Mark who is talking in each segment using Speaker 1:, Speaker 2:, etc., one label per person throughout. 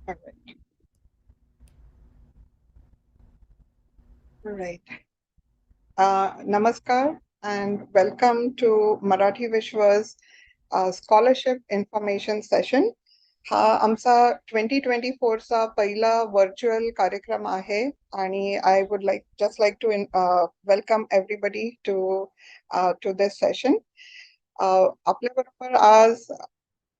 Speaker 1: All right. All right. Namaskar and welcome to Marathi Vishwa's scholarship information session. हा आमचा 2024 चा पहिला virtual कार्यक्रम आहे आणि I would like to welcome everybody to this session. आपल्या बरोबर आज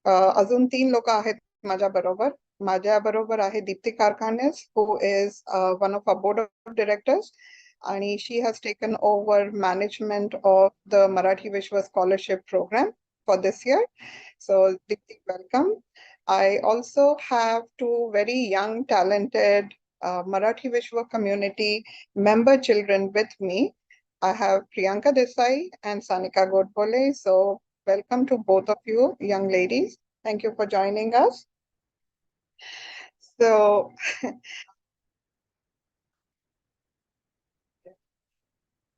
Speaker 1: अजून 3 लोक आहेत माझ्या बरोबर. माझ्या बरोबर आहे Deepti कारखानेस, who is one of our board of directors, and she has taken over management of the Marathi Vishwa Scholarship Program for this year. So, Dipti, welcome. I also have two very young, talented Marathi Vishwa community member children with me. I have Priyanka Desai and Sanika Godbole. So, welcome to both of you, young ladies. Thank you for joining us. So,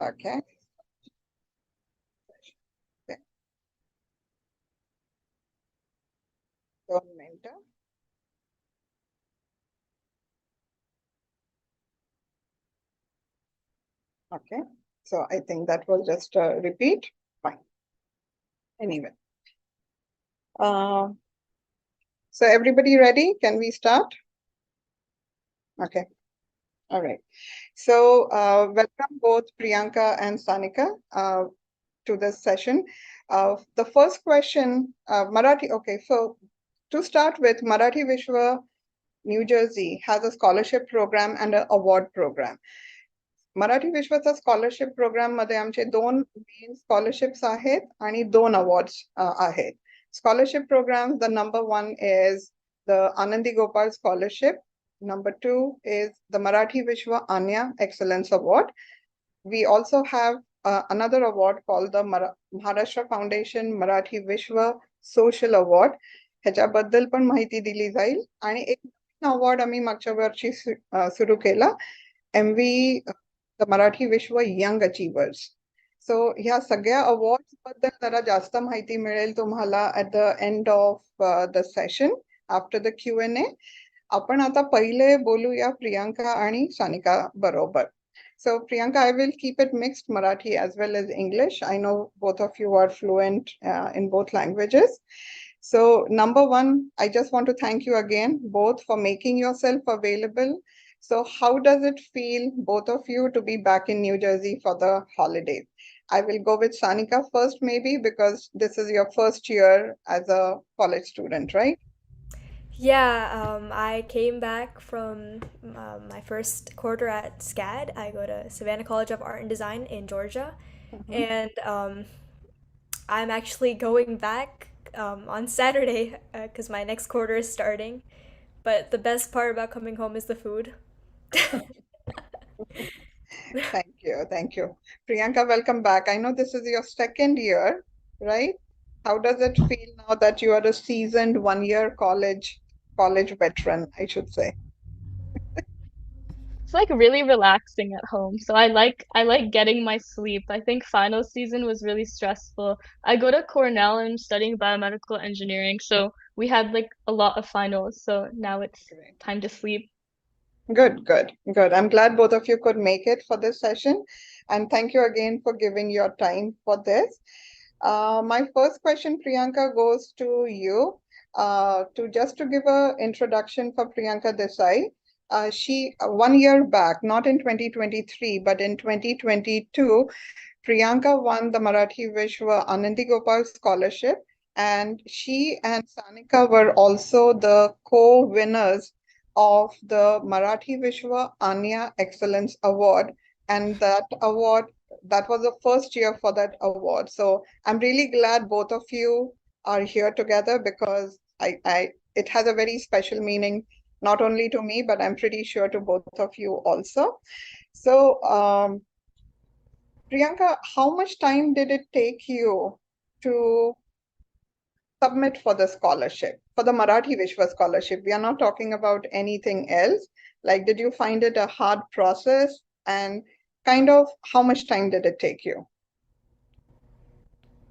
Speaker 1: okay. Don't mentor. Okay. So I think that was just a repeat. Fine. Anyway. Uh, so everybody ready? Can we start? Okay. All right. So welcome both Priyanka and Sanika to this session. The first question, Marathi. Okay. So to start with, Marathi Vishwa New Jersey has a scholarship program and an award program. Marathi विश्वाचा scholarship program मध्ये आमचे 2 main scholarships आहेत आणि 2 awards आहेत. Scholarship programme, the number 1 is the Anandi Gopal scholarship. Number 2 is the Marathi Vishwa Anya Excellence Award. We also have another award called the Maharashtra Foundation Marathi Vishwa Social Award. ह्याच्याबद्दल पण माहिती दिली जाईल. आणि एक अवॉर्ड आम्ही मागच्या वर्षी सुरू केला, MV द मराठी विश्व यंग अचीवर्स. सो ह्या सगळ्या अवॉर्ड्स बद्दल जरा जास्त माहिती मिळेल तुम्हाला at the end of the session after the Q&A. आपण आता पहिले बोलूया प्रियांका आणि सानिका बरोबर. So Priyanka, I will keep it mixed Marathi as well as English. I know both of you are fluent in both languages. So number 1, I just want to thank you again both for making yourself available. So how does it feel, both of you, to be back in New Jersey for the holidays? I will go with Sanika first, maybe, because this is your first year as a college student, right?
Speaker 2: Yeah, I came back from my first quarter at SCAD. I go to Savannah College of Art and Design in Georgia,
Speaker 1: Mhm.
Speaker 2: and I'm actually going back on Saturday because my next quarter is starting. But the best part about coming home is the food.
Speaker 1: Thank you. Thank you. Priyanka, welcome back. I know this is your second year, right? How does it feel now that you are a seasoned 1 year college veteran, I should say?
Speaker 3: It's like really relaxing at home. So I like getting my sleep. I think final season was really stressful. I go to Cornell and I'm studying biomedical engineering, so we had like a lot of finals. So now it's
Speaker 1: Great.
Speaker 3: time to sleep.
Speaker 1: Good, good, good. I'm glad both of you could make it for this session. And thank you again for giving your time for this. My first question, Priyanka, goes to you. To give a introduction for Priyanka Desai. She 1 year back, not in 2023, but in 2022, Priyanka won the Marathi Vishwa Anandi Gopal Scholarship, and she and Sanika were also the co-winners of the Marathi Vishwa Anya Excellence Award. And that was the first year for that award. So I'm really glad both of you are here together because it has a very special meaning, not only to me, but I'm pretty sure to both of you also. So, Priyanka, how much time did it take you to submit for the scholarship, for the Marathi Vishwa scholarship? We are not talking about anything else. Like, did you find it a hard process? And kind of how much time did it take you?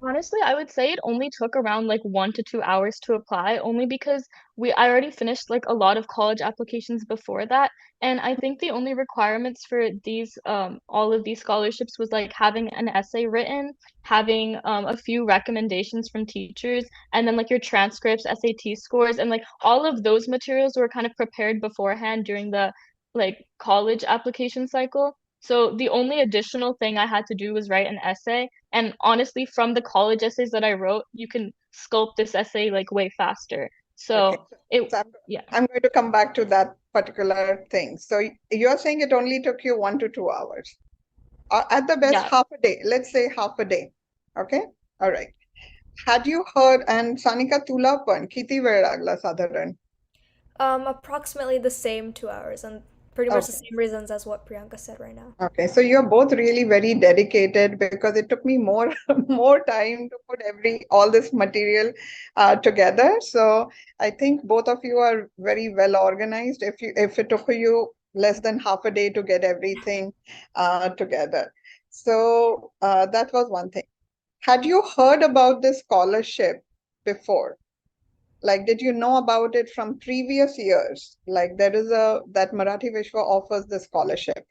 Speaker 3: Honestly, I would say it only took around like 1 to 2 hours to apply, only because I already finished like a lot of college applications before that. And I think the only requirements for these all of these scholarships was like having an essay written, having a few recommendations from teachers, and then like your transcripts, SAT scores, and like all of those materials were kind of prepared beforehand during the like college application cycle. So the only additional thing I had to do was write an essay, and honestly, from the college essays that I wrote, you can sculpt this essay like way faster.
Speaker 1: Okay.
Speaker 3: So it,
Speaker 1: So
Speaker 3: yeah,
Speaker 1: I'm going to come back to that particular thing. So you're saying it only took you 1 to 2 hours. At the best,
Speaker 3: yeah.
Speaker 1: half a day. Let's say half a day. Okay. All right. Had you heard, and Sanika तुला पण किती वेळ लागला साधारण?
Speaker 2: Approximately the same 2 hours, and pretty much the
Speaker 1: Okay.
Speaker 2: same reasons as what Priyanka said right now.
Speaker 1: Okay, so you're both really very dedicated because it took me more more time to put all this material together. So I think both of you are very well organized. If it took you less than half a day to get everything together. So that was one thing. Had you heard about this scholarship before? Like, did you know about it from previous years? Like, there is that Marathi Vishwa offers the scholarship.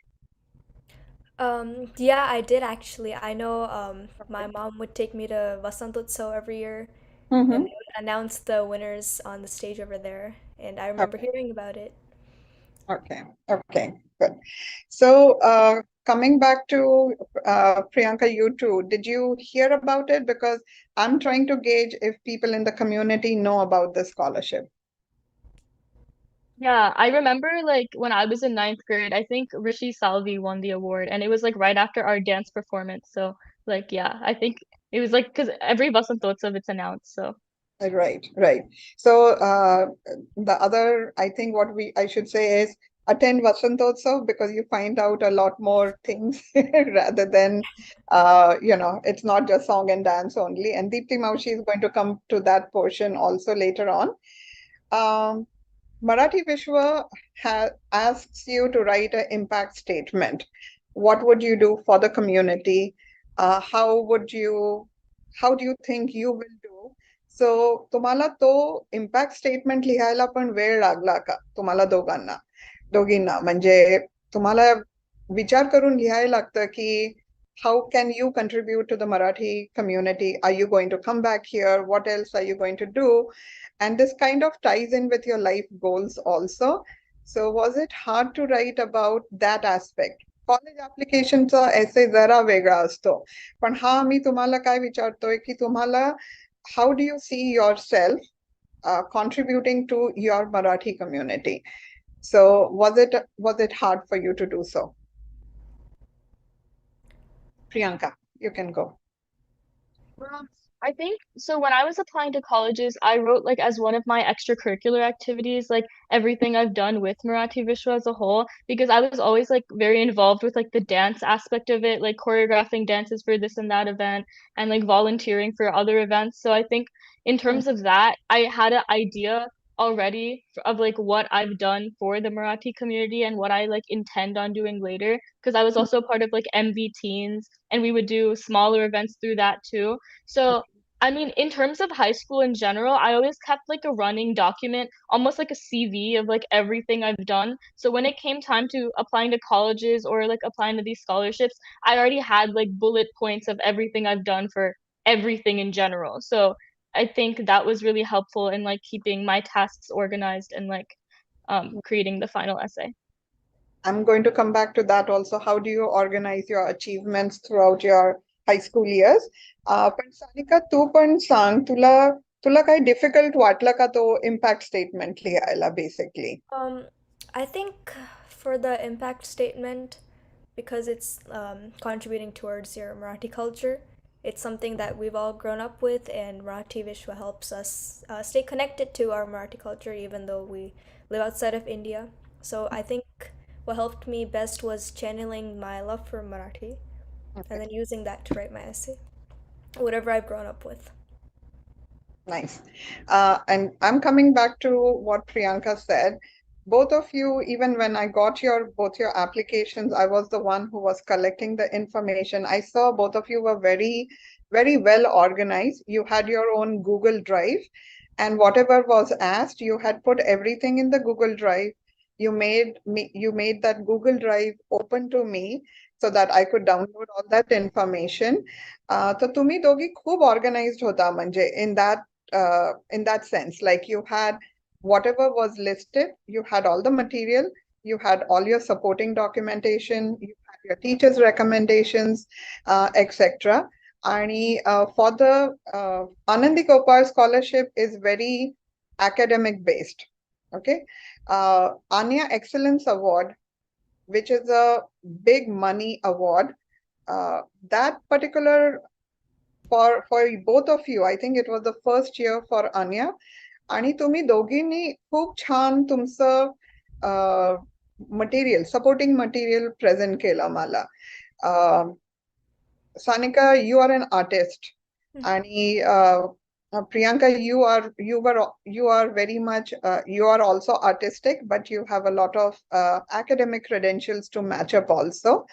Speaker 2: Yeah, I did actually. I know my mom would take me to Vasantotsav every year, and they would announce the winners on the stage over there, and I remember
Speaker 1: Okay.
Speaker 2: hearing about it.
Speaker 1: Okay, okay, good. So, coming back to Priyanka, you too, did you hear about it? Because I'm trying to gauge if people in the community know about this scholarship.
Speaker 3: Yeah, I remember like when I was in ninth grade, I think Rishi Salvi won the award, and it was like right after our dance performance. So like yeah, I think it was like because every Vasantotsav it's announced. So
Speaker 1: Right, right. So, the other, I think I should say is attend Vasantotsav because you find out a lot more things rather than, it's not just song and dance only. And Deepti Maushi is going to come to that portion also later on. Um, Marathi Vishwa asks you to write an impact statement. What would you do for the community? Uh, how would you, how do you think you will do? So तुम्हाला तो impact statement लिहायला पण वेळ लागला का तुम्हाला दोघींना म्हणजे तुम्हाला विचार करून लिहायला लागतं की how can you contribute to the Marathi community? Are you going to come back here? What else are you going to do? And this kind of ties in with your life goals also. So was it hard to write about that aspect? College ऍप्लिकेशनचा essay जरा वेगळा असतो पण हा मी तुम्हाला काय विचारतोय की तुम्हाला how do you see your self contributing to your Marathi community? So was it hard for you to do so? Priyanka, you can go.
Speaker 3: Um, I think so. When I was applying to colleges, I wrote like as one of my extracurricular activities, like everything I've done with Marathi Vishwa as a whole, because I was always like very involved with like the dance aspect of it, like choreographing dances for this and that event, and like volunteering for other events. So I think in
Speaker 1: Mm,
Speaker 3: terms of that, I had an idea already of like what I've done for the Marathi community and what I like intend on doing later. Because I was
Speaker 1: mm,
Speaker 3: also part of like MV Teens, and we would do smaller events through that too. So, I mean, in terms of high school in general, I always kept like a running document, almost like a CV of like everything I've done. So when it came time to applying to colleges or like applying to these scholarships, I already had like bullet points of everything I've done for everything in general. So I think that was really helpful in like keeping my tasks organized and like
Speaker 1: mm.
Speaker 3: creating the final essay.
Speaker 1: I'm going to come back to that also. How do you organize your achievements throughout your high school years? पण सानिका तू पण सांग तुला तुला काही difficult वाटलं का तो इम्पॅक्ट स्टेटमेंट लिहायला basically?
Speaker 2: I think for the impact statement, because it's contributing towards your Marathi culture, it's something that we've all grown up with, and Marathi Vishwa helps us stay connected to our Marathi culture even though we live outside of India. So I think what helped me best was channeling my love for Marathi and
Speaker 1: Okay,
Speaker 2: then using that to write my essay, whatever I've grown up with.
Speaker 1: nice. And I'm coming back to what Priyanka said. Both of you, even when I got both your applications, I was the one who was collecting the information. I saw both of you were very very well organized. You had your own Google Drive, and whatever was asked, you had put everything in the Google Drive. You made that Google Drive open to me so that I could download all that information. तर तुम्ही दोघी खूप organized होता म्हणजे in that sense, like you had whatever was listed, you had all the material, you had all your supporting documentation, you had your teachers' recommendations, etc. आणि for the Anandi Gopal scholarship is very academic based. Okay. Anya Excellence Award, which is a big money award, that particular for both of you, I think it was the first year for Anya. आणि तुम्ही दोघींनी खूप छान तुमचं material, supporting material present केलं मला. Sanika, you are an artist, आणि Priyanka, you are very much you are also artistic, but you have a lot of academic credentials to match up also.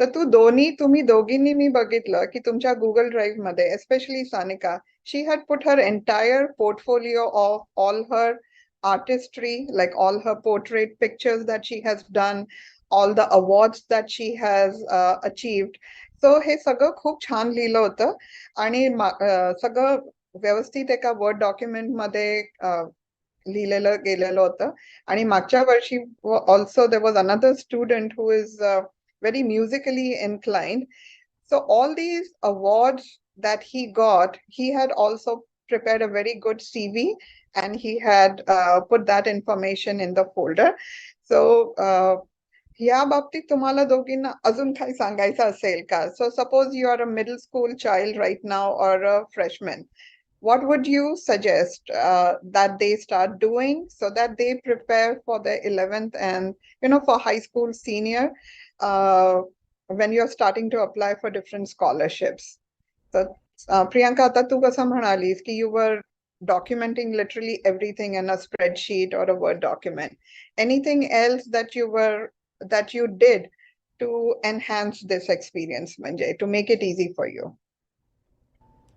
Speaker 1: तर तुम्ही दोघींनी मी बघितलं की तुमच्या गुगल ड्राईव्ह मध्ये, especially Sanika, she had put her entire portfolio of all her artistry, like all her portrait pictures that she has done, all the awards that she has achieved. So हे सगळं खूप छान लिहिलं होतं आणि सगळं व्यवस्थित एका वर्ड डॉक्युमेंट मध्ये लिहिलेलं गेलेलं होतं. आणि मागच्या वर्षी also there was another student who is very musically inclined. So all these awards that he got, he had also prepared a very good CV, and he had put that information in the folder. So या बाबतीत तुम्हाला दोघींना अजून काही सांगायचं असेल का? So suppose you are a middle school child right now or a freshman. What would you suggest that they start doing so that they prepare for the 11th and, for high school senior when you're starting to apply for different scholarships? So Priyanka, आता तू कसं म्हणालीस की you were documenting literally everything in a spreadsheet or a Word document. Anything else that you did to enhance this experience, Manjay, to make it easy for you?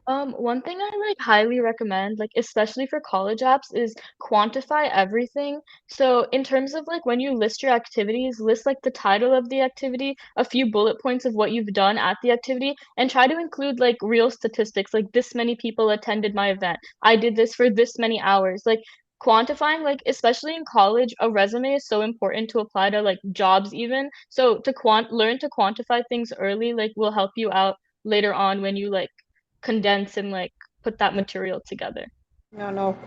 Speaker 3: One thing I like highly recommend, like especially for college apps, is quantify everything. So in terms of like when you list your activities, list like the title of the activity, a few bullet points of what you've done at the activity, and try to include like real statistics, like this many people attended my event. I did this for this many hours. Like quantifying, like especially in college, a resume is so important to apply to like jobs even. So to learn to quantify things early, like will help you out later on when you like condense and like put that material together.
Speaker 1: No,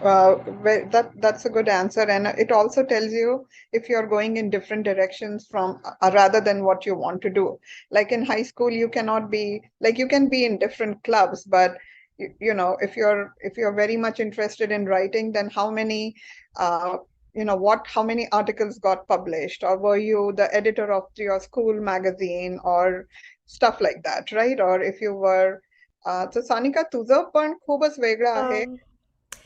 Speaker 1: that's a good answer, and it also tells you if you're going in different directions from rather than what you want to do. Like in high school, you cannot be like you can be in different clubs, but if you're very much interested in writing, then how many how many articles got published, or were you the editor of your school magazine or stuff like that, right? Or if you were so Sanika, तुझं पण खूपच वेगळं आहे.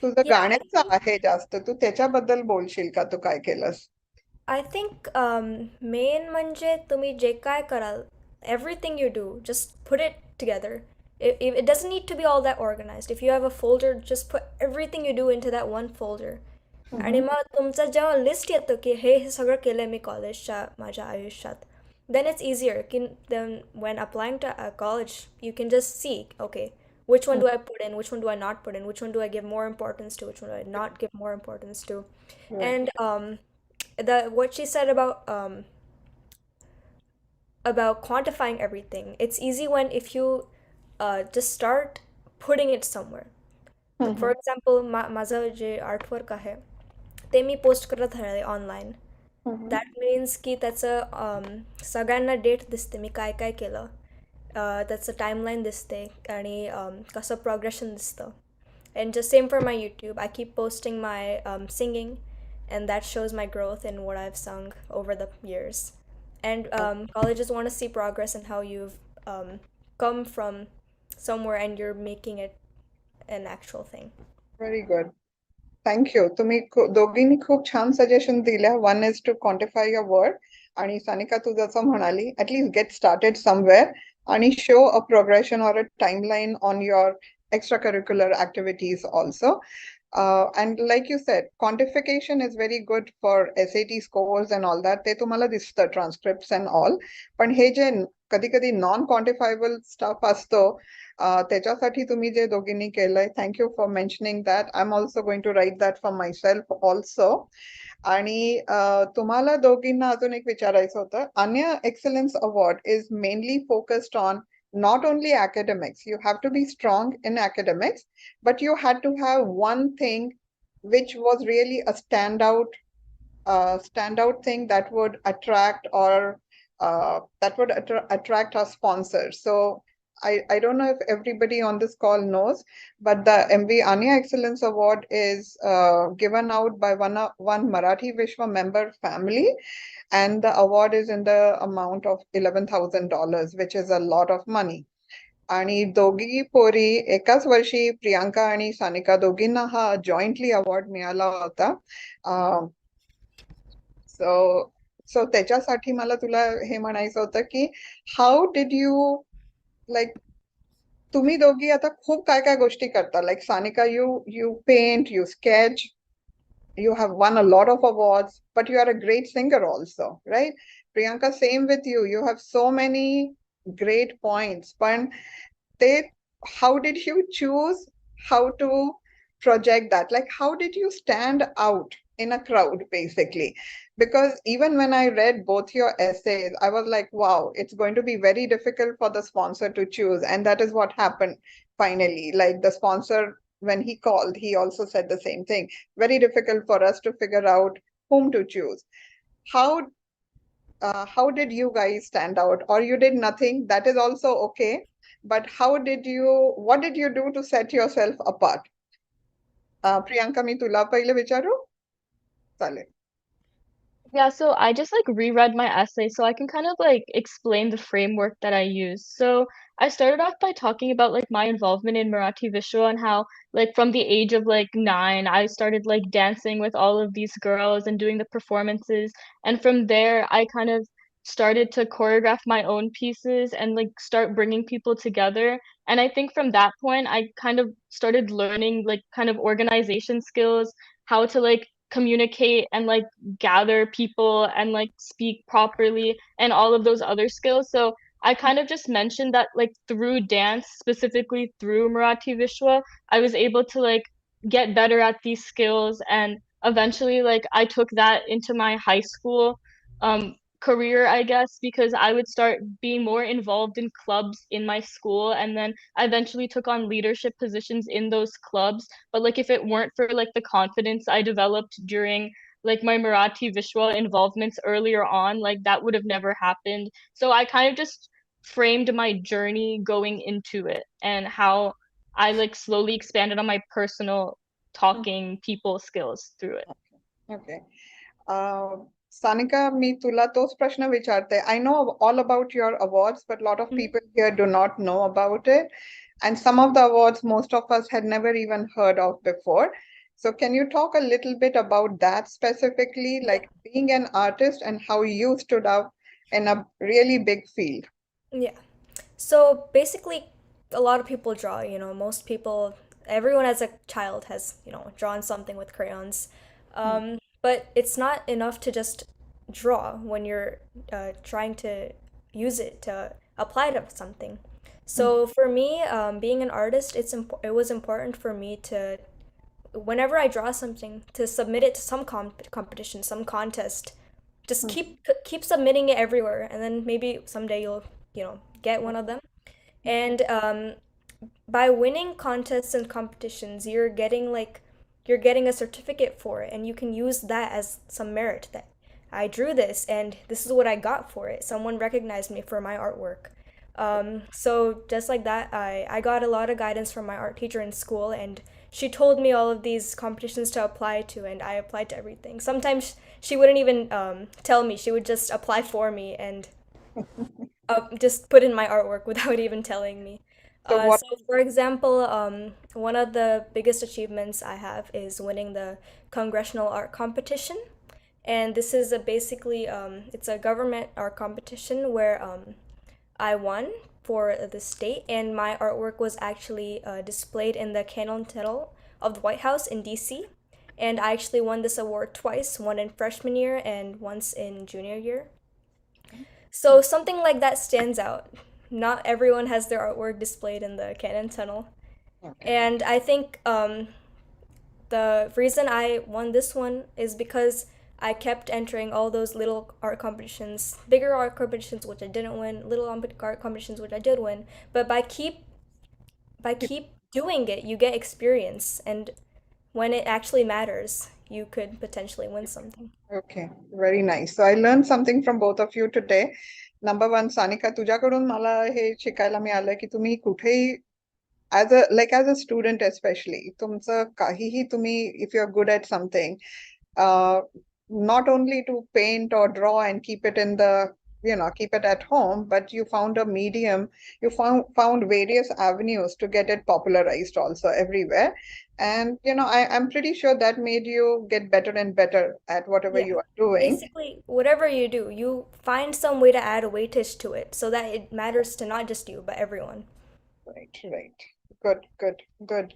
Speaker 1: तुझं
Speaker 2: Yeah,
Speaker 1: गाण्याचं आहे जास्त. तू त्याच्याबद्दल बोलशील का? तू काय केलंस?
Speaker 2: I think main म्हणजे तुम्ही जे काय कराल, everything you do, just put it together. It doesn't need to be all that organized. If you have a folder, just put everything you do into that one folder. आणि मग तुमचं जेव्हा list येतं की हे सगळं केलंय मी कॉलेजच्या माझ्या आयुष्यात, then it's easier. Then when applying to a college, you can just see, okay, which one do I put in, which one do I not put in, which one do I give more importance to, which one do I not give more importance to. And what she said about quantifying everything, it's easy when if you just start putting it somewhere. For example, माझं जे artwork आहे ते मी post करत राहिले online. That means की त्याचं सगळ्यांना date दिसते मी काय काय केलं, त्याचं टाईमलाईन दिसते आणि कसं प्रोग्रेशन दिसतं. And just same for my YouTube. I keep posting my singing, and that shows my growth in what I've sung over the years. And colleges want to see progress in how you've come from somewhere and you're making it an actual thing.
Speaker 1: Very good. Thank you. तुम्ही दोघींनी खूप छान suggestion दिल्या. One is to quantify your work, आणि सानिका तू जसं म्हणाली, at least get started somewhere. आणि show a progression or a timeline on your extracurricular activities also. And like you said, quantification is very good for SAT scores and all that. ते तुम्हाला दिसतं transcripts and all. पण हे जे कधी कधी non quantifiable stuff असतो त्याच्यासाठी तुम्ही जे दोघींनी केलंय, thank you for mentioning that. I am also going to write that for myself also. आणि तुम्हाला दोघींना अजून एक विचारायचं होतं. अन्य excellence award is mainly focused on not only academics. You have to be strong in academics, but you had to have one thing which was really a standout thing that would attract or attract our sponsors. So I don't know if everybody on this call knows, but the MV Anya Excellence Award is given out by one Marathi Vishwa member family, and the award is in the amount of $11,000, which is a lot of money. आणि दोघी पोरी एकाच वर्षी प्रियांका आणि सानिका दोघींना हा jointly award मिळाला होता. सो त्याच्यासाठी मला तुला हे म्हणायचं होतं की हाऊ डिड यू लाईक तुम्ही दोघी आता खूप काय काय गोष्टी करता. Like Sanika, you paint, you sketch, you have won a lot of awards, but you are a great singer also, right? Priyanka, same with you. You have so many great points. But how did you choose how to project that? Like, how did you stand out in a crowd, basically? Because even when I read both your essays, I was like, wow, it's going to be very difficult for the sponsor to choose. And that is what happened finally. Like the sponsor, when he called, he also said the same thing. Very difficult for us to figure out whom to choose. How did you guys stand out? Or you did nothing? That is also okay. But what did you do to set yourself apart? Priyanka, मी तुला पहिले विचारू? चालेल.
Speaker 3: Yeah, so I just like reread my essay so I can kind of like explain the framework that I use. So I started off by talking about like my involvement in Marathi Vishwa and how like from the age of like 9, I started like dancing with all of these girls and doing the performances. And from there, I kind of started to choreograph my own pieces and like start bringing people together. And I think from that point, I kind of started learning like kind of organization skills, how to like communicate and like gather people and like speak properly and all of those other skills. So I kind of just mentioned that like through dance, specifically through Marathi Vishwa, I was able to like get better at these skills, and eventually like I took that into my high school career, I guess, because I would start being more involved in clubs in my school, and then I eventually took on leadership positions in those clubs. But like if it weren't for like the confidence I developed during like my Marathi Vishwa involvements earlier on, like that would have never happened. So I kind of just framed my journey going into it and how I like slowly expanded on my personal talking people skills through it.
Speaker 1: Okay. Sanika, मी तुला तोच प्रश्न विचारते. I know all about your awards, but a lot of people here do not know about it. And some of the awards most of us had never even heard of before. So can you talk a little bit about that specifically, like being an artist and how you stood out in a really big field?
Speaker 2: Yeah. So basically, a lot of people draw, most people, everyone as a child has, drawn something with crayons. But it's not enough to just draw when you're trying to use it to apply to something. So for me, being an artist, it was important for me to, whenever I draw something, to submit it to some competition, some contest. Just keep submitting it everywhere, and then maybe someday you'll, get one of them. And by winning contests and competitions, you're getting a certificate for it, and you can use that as some merit that I drew this and this is what I got for it. Someone recognized me for my artwork. So just like that, I got a lot of guidance from my art teacher in school, and she told me all of these competitions to apply to, and I applied to everything. Sometimes she wouldn't even tell me; she would just apply for me and just put in my artwork without even telling me. So for example, one of the biggest achievements I have is winning the Congressional Art Competition. And this is basically, it's a government art competition where I won for the state, and my artwork was actually displayed in the Cannon Tunnel of the White House in DC. And I actually won this award twice, one in freshman year and once in junior year. So something like that stands out. Not everyone has their artwork displayed in the Cannon Tunnel.
Speaker 1: Okay.
Speaker 2: And I think the reason I won this one is because I kept entering all those little art competitions, bigger art competitions which I didn't win, little art competitions which I did win. But by keep doing it, you get experience, and when it actually matters, you could potentially win something.
Speaker 1: Okay, very nice. So I learned something from both of you today. Number one, Sanika, तुझ्याकडून मला हे शिकायला मिळालं की तुम्ही कुठेही as a student especially, तुमचं काहीही तुम्ही, if you're good at something, uh, not only to paint or draw and keep it in the, keep it at home, but you found a medium, you found various avenues to get it popularized also everywhere. And, I'm pretty sure that made you get better and better at whatever
Speaker 2: Yeah.
Speaker 1: you are doing.
Speaker 2: Basically, whatever you do, you find some way to add a weightage to it so that it matters to not just you, but everyone.
Speaker 1: Right. Good.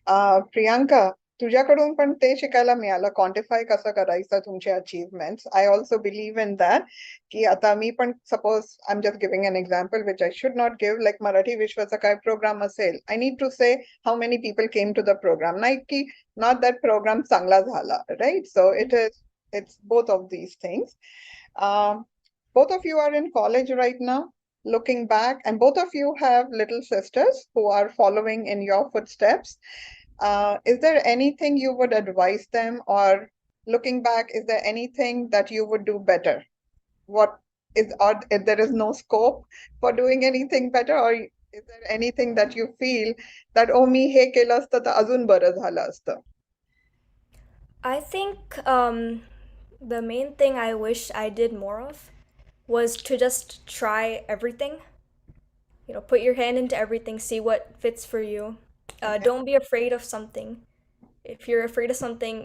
Speaker 1: Priyanka, तुझ्याकडून पण ते शिकायला मिळालं, quantify कसं करायचं तुमचे achievements. I also believe in that की आता मी पण suppose I am just giving an example which I should not give, like Marathi विश्वाचा काय प्रोग्राम असेल, I need to say how many people came to the program, नाही की not that program चांगला झाला, right? So it's both of these things. Both of you are in college right now. Looking back, and both of you have little sisters who are following in your footsteps. Is there anything you would advise them, or looking back, is there anything that you would do better? What is, or if there is no scope for doing anything better, or is there anything that you feel that, oh, मी हे केलं असतं तर अजून बरं झालं असतं?
Speaker 2: I think the main thing I wish I did more of was to just try everything. Put your hand into everything, see what fits for you. Don't be afraid of something. If you're afraid of something,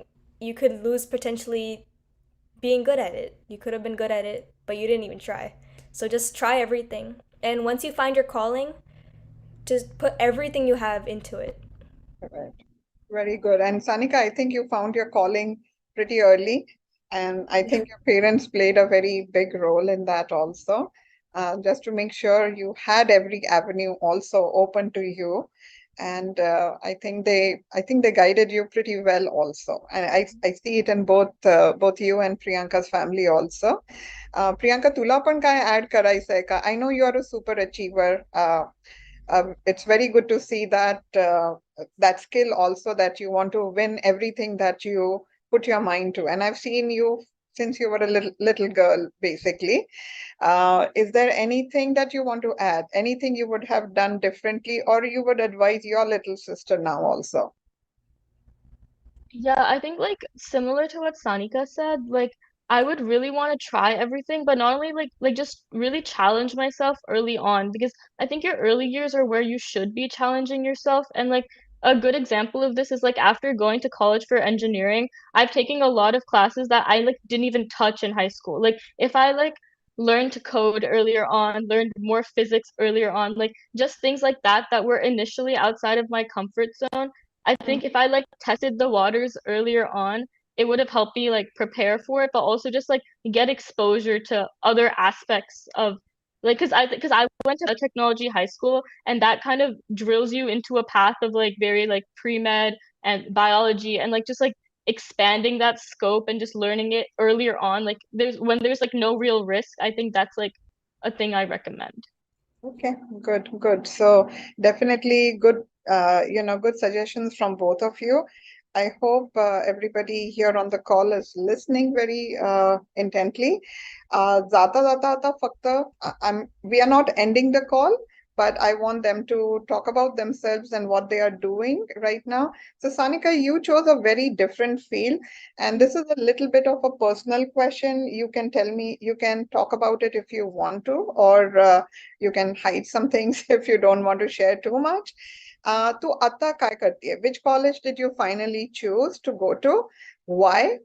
Speaker 2: you could lose potentially being good at it. You could have been good at it, but you didn't even try. So just try everything. And once you find your calling, just put everything you have into it.
Speaker 1: Right. Very good. And Sanika, I think you found your calling pretty early. And I think your parents played a very big role in that also, just to make sure you had every avenue also open to you. And I think they guided you pretty well also. And I see it in both you and Priyanka's family also. Priyanka, तुला पण काय add करायचंय का? I know you are a super achiever. It's very good to see that that skill also, that you want to win everything that you put your mind to. And I've seen you since you were a little girl, basically. Is there anything that you want to add? Anything you would have done differently, or you would advise your little sister now also?
Speaker 3: Yeah, I think like similar to what Sanika said, like I would really want to try everything, but not only like just really challenge myself early on because I think your early years are where you should be challenging yourself. And like a good example of this is like after going to college for engineering, I've taken a lot of classes that I like didn't even touch in high school. Like if I like learned to code earlier on, learned more physics earlier on, like just things like that were initially outside of my comfort zone. I think if I like tested the waters earlier on, it would have helped me like prepare for it, but also just like get exposure to other aspects of like because I went to a technology high school and that kind of drills you into a path of like very like pre-med and biology and like just like expanding that scope and just learning it earlier on. Like there's like no real risk, I think that's like a thing I recommend.
Speaker 1: Okay, good. So definitely good, good suggestions from both of you. I hope everybody here on the call is listening very intently. Zata आता फक्त we are not ending the call, but I want them to talk about themselves and what they are doing right now. So Sanika, you chose a very different field, and this is a little bit of a personal question. You can tell me, you can talk about it if you want to, or you can hide some things if you don't want to share too much. तू आता काय करतीये? Which college did you finally choose to go to? Why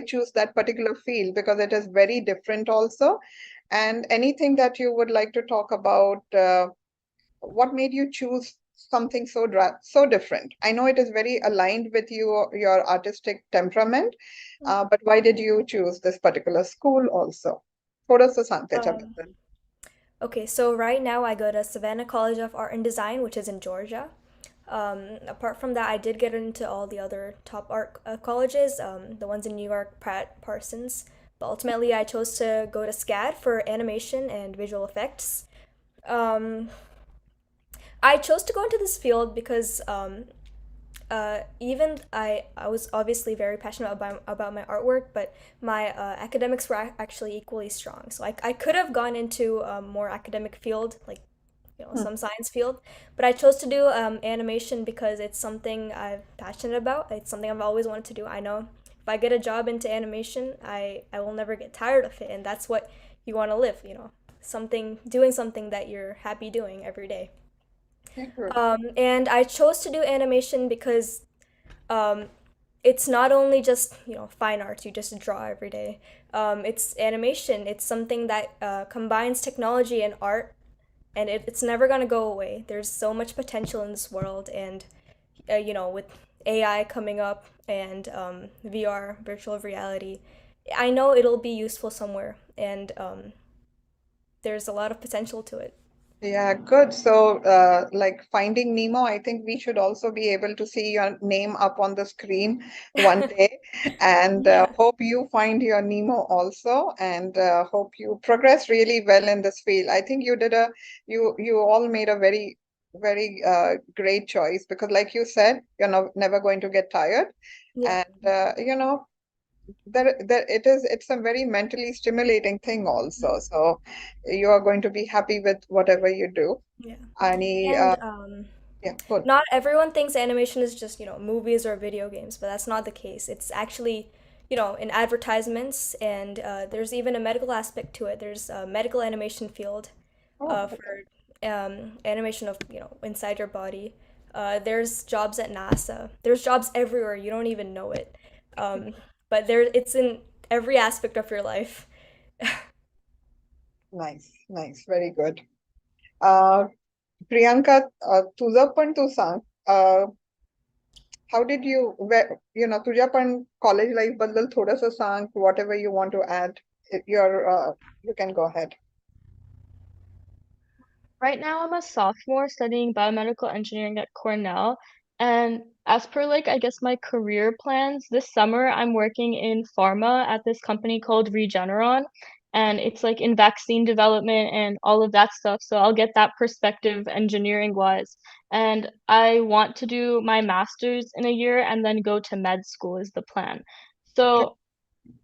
Speaker 1: choose that particular field? Because it is very different also. And anything that you would like to talk about, what made you choose something so different? I know it is very aligned with your artistic temperament, but why did you choose this particular school also? थोड़ा सा सांगते
Speaker 2: Um,
Speaker 1: त्याच्याबद्दल.
Speaker 2: okay, so right now I go to Savannah College of Art and Design, which is in Georgia. Apart from that, I did get into all the other top art colleges, the ones in New York, Pratt, Parsons. But ultimately, I chose to go to SCAD for animation and visual effects. Um, I chose to go into this field because even I was obviously very passionate about my artwork, but my academics were actually equally strong. So I could have gone into a more academic field, like
Speaker 1: Hmm.
Speaker 2: some science field, but I chose to do animation because it's something I'm passionate about. It's something I've always wanted to do. I know if I get a job into animation, I will never get tired of it, and that's what you want to live. Doing something that you're happy doing every day.
Speaker 1: Yeah, good.
Speaker 2: And I chose to do animation because um, it's not only just fine arts, you just draw every day. It's animation. It's something that combines technology and art, and it's never gonna go away. There's so much potential in this world, and with AI coming up and VR, virtual reality, I know it'll be useful somewhere, and there's a lot of potential to it.
Speaker 1: Yeah, good. So, like Finding Nemo, I think we should also be able to see your name up on the screen one day. And
Speaker 2: Yeah.
Speaker 1: hope you find your Nemo also, and hope you progress really well in this field. I think you all made a very great choice because, like you said, you're never going to get tired,
Speaker 2: Yeah.
Speaker 1: and it's a very mentally stimulating thing also. So you are going to be happy with whatever you do.
Speaker 2: Yeah.
Speaker 1: Any
Speaker 2: And
Speaker 1: yeah, good.
Speaker 2: not everyone thinks animation is just, movies or video games, but that's not the case. It's actually, in advertisements, and there's even a medical aspect to it. There's a medical animation field
Speaker 1: Oh,
Speaker 2: for animation of, inside your body. There's jobs at NASA. There's jobs everywhere. You don't even know it. Um, but it's in every aspect of your life.
Speaker 1: nice, very good. Priyanka, तुझं पण तू सांग. How did तुझ्या पण college life बद्दल थोडंसं सांग, whatever you want to add. You can go ahead.
Speaker 3: Right now, I'm a sophomore studying biomedical engineering at Cornell. And as per I guess my career plans, this summer I'm working in pharma at this company called Regeneron. And it's like in vaccine development and all of that stuff. So I'll get that perspective engineering wise. And I want to do my master's in a year and then go to med school is the plan. So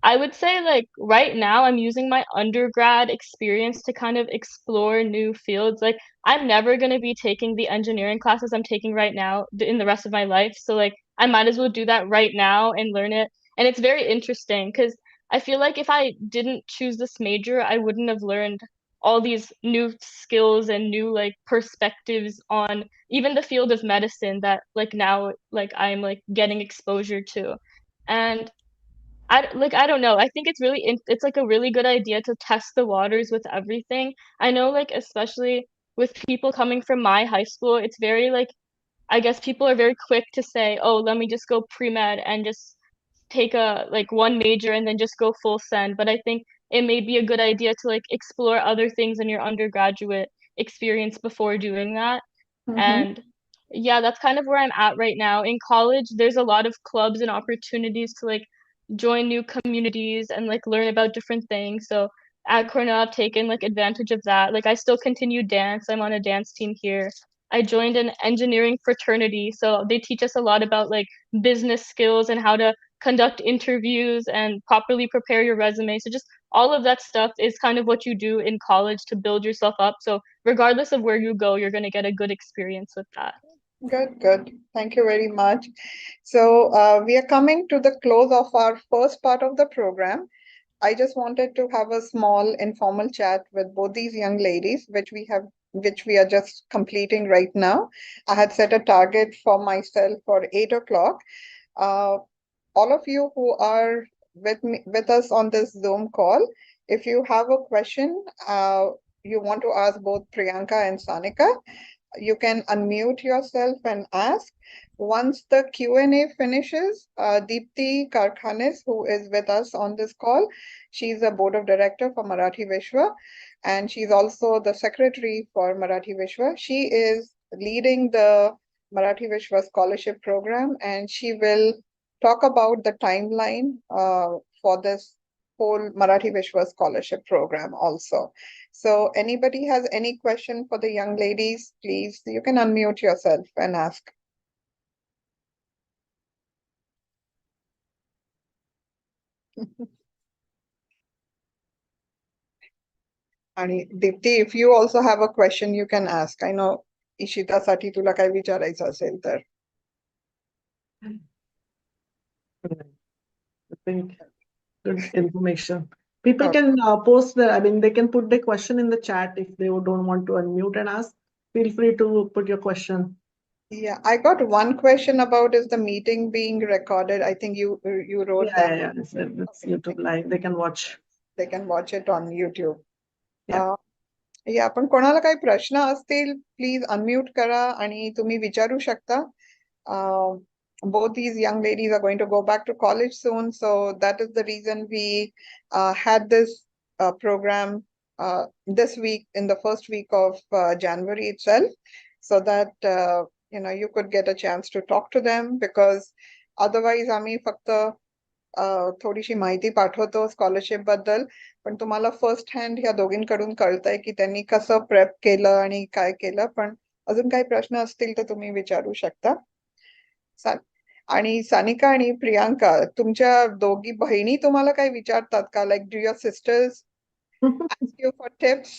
Speaker 3: I would say, right now, I'm using my undergrad experience to kind of explore new fields. Like, I'm never gonna be taking the engineering classes I'm taking right now in the rest of my life. So, I might as well do that right now and learn it. And it's very interesting because I feel like if I didn't choose this major, I wouldn't have learned all these new skills and new perspectives on even the field of medicine that now I'm getting exposure to. And I don't know. I think it's like a really good idea to test the waters with everything. I know especially with people coming from my high school, it's very I guess people are very quick to say, "Oh, let me just go pre-med and just take a one major and then just go full send." But I think it may be a good idea to explore other things in your undergraduate experience before doing that.
Speaker 1: Mm-hmm.
Speaker 3: And yeah, that's kind of where I'm at right now. In college, there's a lot of clubs and opportunities to join new communities and learn about different things. So at Cornell, I've taken advantage of that. I still continue dance. I'm on a dance team here. I joined an engineering fraternity, so they teach us a lot about business skills and how to conduct interviews and properly prepare your resume. So just all of that stuff is kind of what you do in college to build yourself up. So regardless of where you go, you're going to get a good experience with that.
Speaker 1: Good. Thank you very much. So we are coming to the close of our first part of the program. I just wanted to have a small informal chat with both these young ladies, which we are just completing right now. I had set a target for myself for 8 o'clock. Uh, all of you who are with us on this Zoom call, if you have a question, you want to ask both Priyanka and Sanika, you can unmute yourself and ask. Once the Q&A finishes, Deepti Karkhanis, who is with us on this call, she's a board of director for Marathi Vishwa, and she's also the secretary for Marathi Vishwa. She is leading the Marathi Vishwa scholarship program, and she will talk about the timeline for this whole Marathi Vishwa scholarship program also. So anybody has any question for the young ladies, please, you can unmute yourself and ask. आणि Dipti, if you also have a question, you can ask. I know इशितासाठी तुला काय विचारायचं असेल तर.
Speaker 4: I think good information. People
Speaker 1: Okay.
Speaker 4: can post their, I mean, they can put their question in the chat if they don't want to unmute and ask. Feel free to put your question.
Speaker 1: Yeah, I got one question about is the meeting being recorded? I think you wrote that.
Speaker 4: Yeah. It's
Speaker 1: Okay.
Speaker 4: YouTube live. They can watch.
Speaker 1: They can watch it on YouTube.
Speaker 4: Yeah.
Speaker 1: या पण कोणाला काही प्रश्न असतील please unmute करा आणि तुम्ही विचारू शकता. Both these young ladies are going to go back to college soon, so that is the reason we had this program this week in the first week of January itself, so that you could get a chance to talk to them, because otherwise आम्ही फक्त थोडीशी माहिती पाठवतो scholarship बद्दल, पण तुम्हाला first hand ह्या दोघींकडून कळतंय की त्यांनी कसं प्रेप केलं आणि काय केलं. पण अजून काही प्रश्न असतील तर तुम्ही विचारू शकता. आणि सानिका आणि प्रियांका, तुमच्या दोघी बहिणी तुम्हाला काही विचारतात का? Like do your sisters ask you for tips?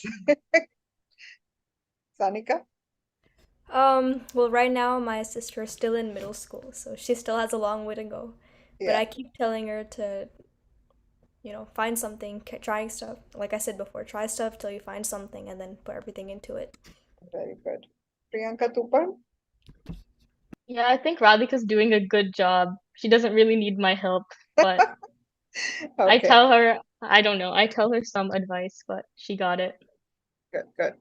Speaker 1: Sanika?
Speaker 2: Well, right now my sister is still in middle school, so she still has a long way to go. But
Speaker 1: Yeah,
Speaker 2: I keep telling her to, find something, trying stuff. Like I said before, try stuff till you find something and then put everything into it.
Speaker 1: very good. Priyanka, tu पण?
Speaker 3: Yeah, I think Radhika's doing a good job. She doesn't really need my help, but I
Speaker 1: Okay,
Speaker 3: tell her, I don't know, I tell her some advice, but she got it.
Speaker 1: good.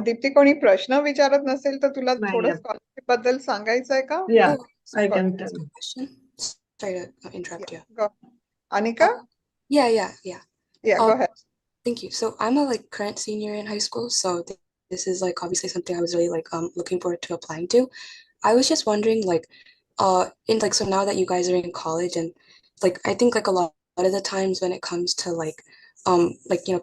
Speaker 1: Deepti, कोणी प्रश्न विचारत नसेल तर तुला
Speaker 4: नाही,
Speaker 1: थोडं
Speaker 4: yeah.
Speaker 1: Scholarship बद्दल सांगायचंय का?
Speaker 4: Yeah,
Speaker 5: Oh,
Speaker 4: I
Speaker 1: Go
Speaker 4: can
Speaker 1: ahead.
Speaker 4: tell.
Speaker 5: question. Sorry to interrupt you.
Speaker 1: Go. Anika?
Speaker 5: Yeah.
Speaker 1: Yeah, go
Speaker 5: Um,
Speaker 1: ahead.
Speaker 5: Thank you. So I'm a current senior in high school, so this is obviously something I was really looking forward to applying to. I was just wondering in so now that you guys are in college, and I think a lot of the times when it comes to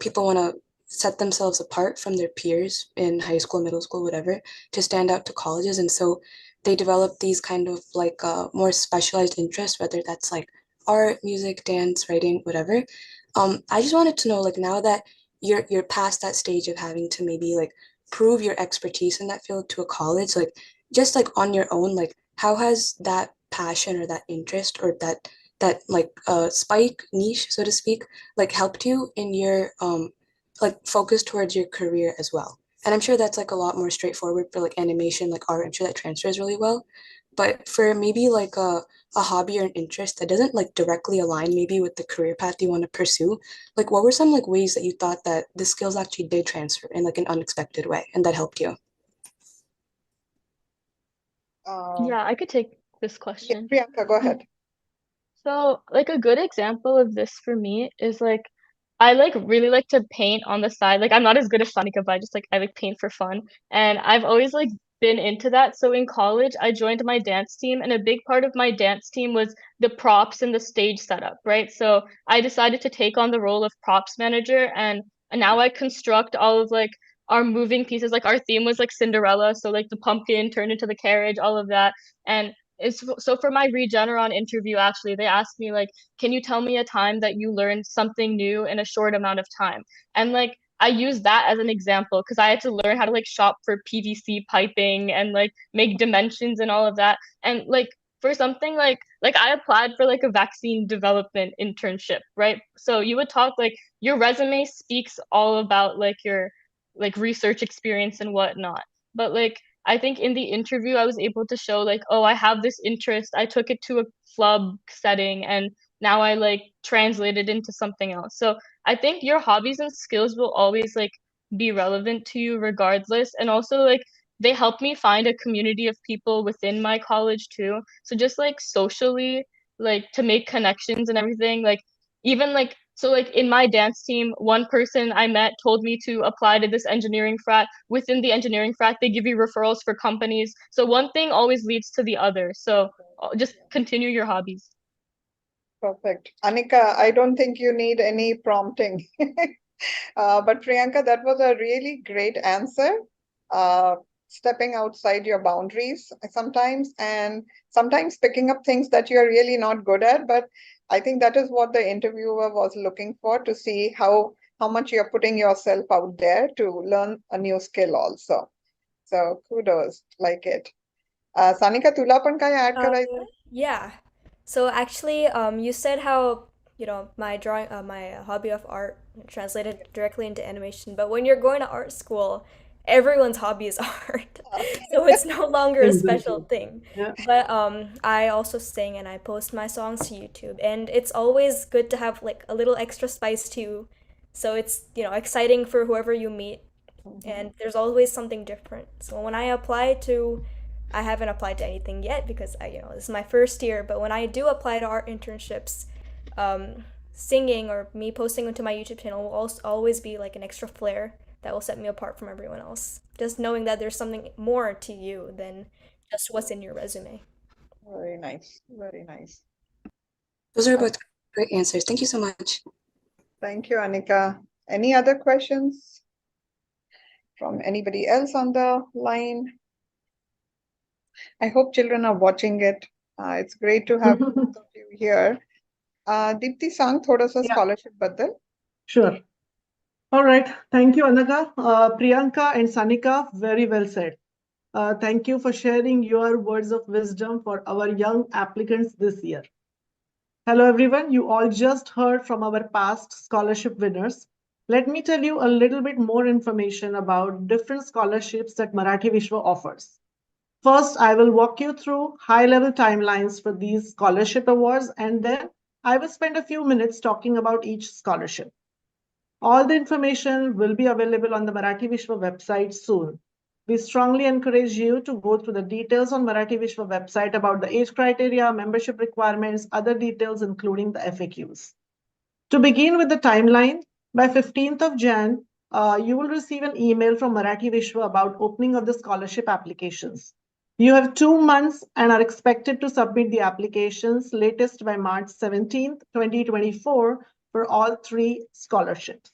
Speaker 5: people want to set themselves apart from their peers in high school, middle school, whatever, to stand out to colleges, and so they develop these kind of more specialized interests, whether that's art, music, dance, writing, whatever. I just wanted to know now that you're past that stage of having to maybe prove your expertise in that field to a college, just on your own, how has that passion or that interest or that spike niche, so to speak, helped you in your focus towards your career as well? And I'm sure that's a lot more straightforward for animation, art. I'm sure that transfers really well. But for maybe a hobby or an interest that doesn't directly align maybe with the career path you want to pursue, what were some ways that you thought that the skills actually did transfer in an unexpected way and that helped you?
Speaker 3: Yeah, I could take this
Speaker 1: Yeah,
Speaker 3: question.
Speaker 1: Priyanka, go ahead.
Speaker 3: So, a good example of this for me is I really like to paint on the side. I'm not as good as Sanika, but I just I paint for fun. And I've always been into that. So in college, I joined my dance team, and a big part of my dance team was the props and the stage setup, right? So I decided to take on the role of props manager, and now I construct all of our moving pieces. Our theme was Cinderella, so the pumpkin turned into the carriage, all of that. And it's so for my Regeneron interview, actually, they asked me can you tell me a time that you learned something new in a short amount of time? And I use that as an example because I had to learn how to shop for PVC piping and make dimensions and all of that. And for something I applied for a vaccine development internship, right? So you would talk your resume speaks all about your research experience and whatnot. But I think in the interview, I was able to show oh, I have this interest. I took it to a club setting and now I translate it into something else. So I think your hobbies and skills will always like be relevant to you regardless. And also like they helped me find a community of people within my college too. So just like socially, like to make connections and everything, like even like so like in my dance team, one person I met told me to apply to this engineering frat. Within the engineering frat, they give you referrals for companies. So one thing always leads to the other. So just continue your hobbies.
Speaker 1: Perfect. Anika, I don't think you need any prompting. But Priyanka, that was a really great answer. Stepping outside your boundaries sometimes, and sometimes picking up things that you're really not good at. But I think that is what the interviewer was looking for, to see how much you're putting yourself out there to learn a new skill also. So kudos, like it. Sanika, तुला पण काय add करायचं?
Speaker 2: Yeah. So actually, you said how, my my hobby of art translated directly into animation, but when you're going to art school, everyone's hobby is art. So it's no longer a special
Speaker 4: Exactly.
Speaker 2: thing.
Speaker 4: Yeah.
Speaker 2: But I also sing and I post my songs to YouTube, and it's always good to have like a little extra spice too. So it's, exciting for whoever you meet, and there's always something different. So when I haven't applied to anything yet because this is my first year, but when I do apply to art internships, singing or me posting onto my YouTube channel will also always be like an extra flair that will set me apart from everyone else. Just knowing that there's something more to you than just what's in your resume.
Speaker 1: Very nice, very nice.
Speaker 5: Those are both great answers. Thank you so much.
Speaker 1: Thank you, Anika. Any other questions from anybody else on the line? I hope children are watching it. It's great to have both of you here. Deepti sang thoda sa
Speaker 4: Yeah.
Speaker 1: scholarship baddal.
Speaker 4: Sure. All right. Thank you, Anaka. Priyanka and Sanika, very well said. Thank you for sharing your words of wisdom for our young applicants this year. Hello, everyone. You all just heard from our past scholarship winners. Let me tell you a little bit more information about different scholarships that Marathi Vishwa offers. First, I will walk you through high-level timelines for these scholarship awards, and then I will spend a few minutes talking about each scholarship. All the information will be available on the Marathi Vishwa website soon. We strongly encourage you to go through the details on Marathi Vishwa website about the age criteria, membership requirements, other details, including the FAQs. To begin with the timeline, by 15th of Jan, you will receive an email from Marathi Vishwa about opening of the scholarship applications. You have 2 months and are expected to submit the applications latest by March 17th, 2024 for all 3 scholarships.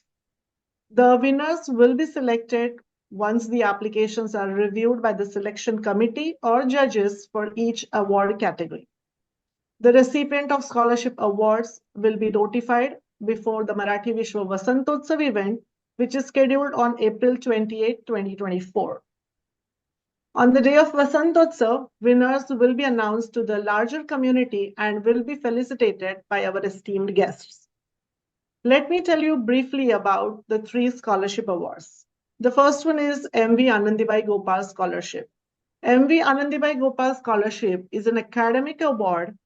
Speaker 4: The winners will be selected once the applications are reviewed by the selection committee or judges for each award category. The recipient of scholarship awards will be notified before the Marathi Vishwa Vasantotsav event, which is scheduled on April 28, 2024. On the day of Vasantotsav, winners will be announced to the larger community and will be felicitated by our esteemed guests. Let me tell you briefly about the 3 scholarship awards. The first one is M.V. Anandibai Gopal Scholarship. M.V. Anandibai Gopal Scholarship is an academic award